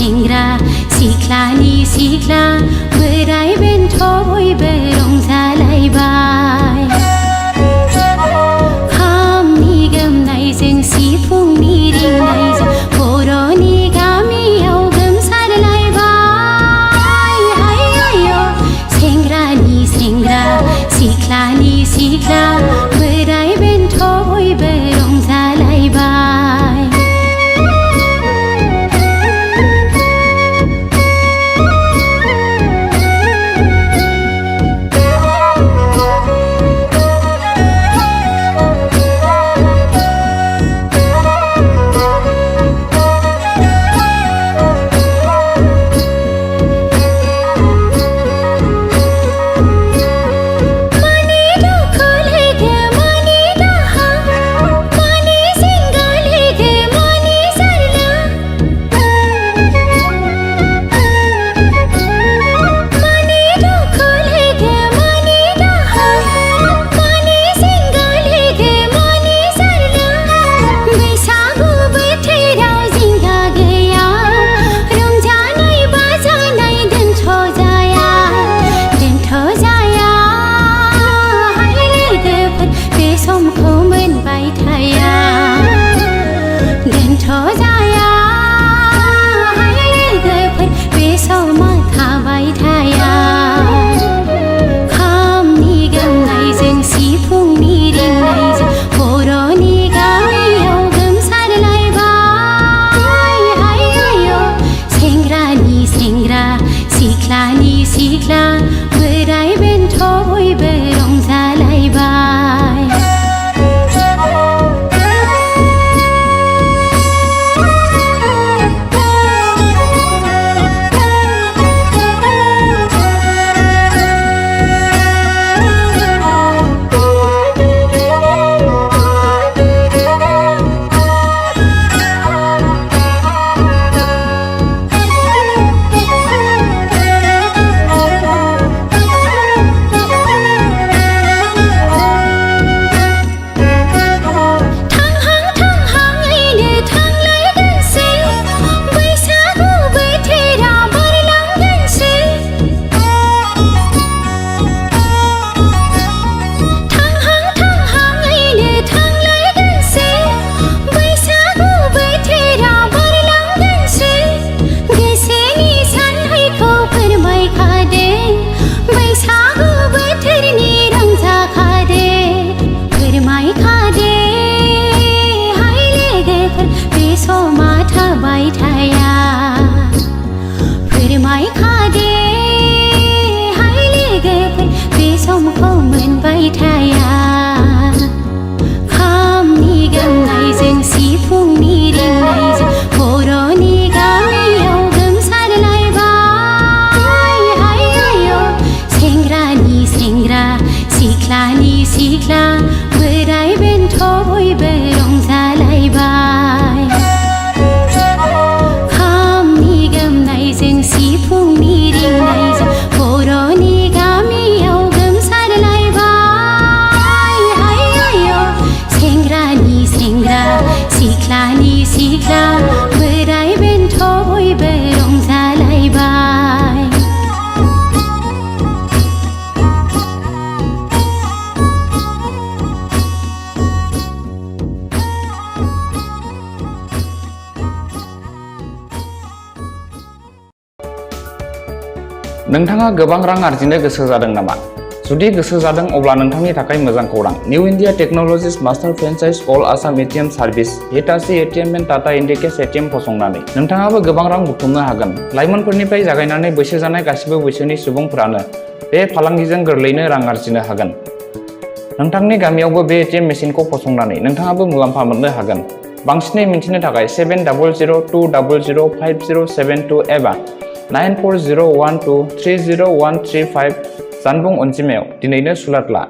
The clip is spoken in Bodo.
सेंग्रा सिख्लानि सिख्ला बोराय बेन्थ बयबो रंजालायबाय खामनि गोमनायजों सिफुंनि रिंनायजों बर'नि गामियाव गोमसारलायबाय हाय आय' सेंग्रानि सेंग्रा सिख्लानि सिख्ला बोराय बेन्थ बयबो रंजालायबाय नोंथाङा गोबां रां आर्जिनो गोसो जादों नामा? जुदि गोसो जादों अब्ला नोंथांनि थाखाय मोजां खौरां। New India technologies master franchise all Assam ATM service Hitachi ATM and Tata Indicash ATM फसंनानै नोंथाङाबो गोबां रां बुथुमनो हागोन। लाइमोनफोरनिफ्राय जागायनानै बैसो जानाय गासिबो बैसोनि सुबुंफोरानो बे फालांगिजों गोरलैनो रां आर्जिनो हागोन। नोंथांनि गामियावबो बे एटिएम मेसिनखौ फसंनानै नोंथाङाबो मुलाम्फा मोननो हागोन। बांसिनै मिन्थिनो थाखाय 7002005072 एबा 9401230135 जानबुं अनजिमायाव दिनैनो सुलाद ला।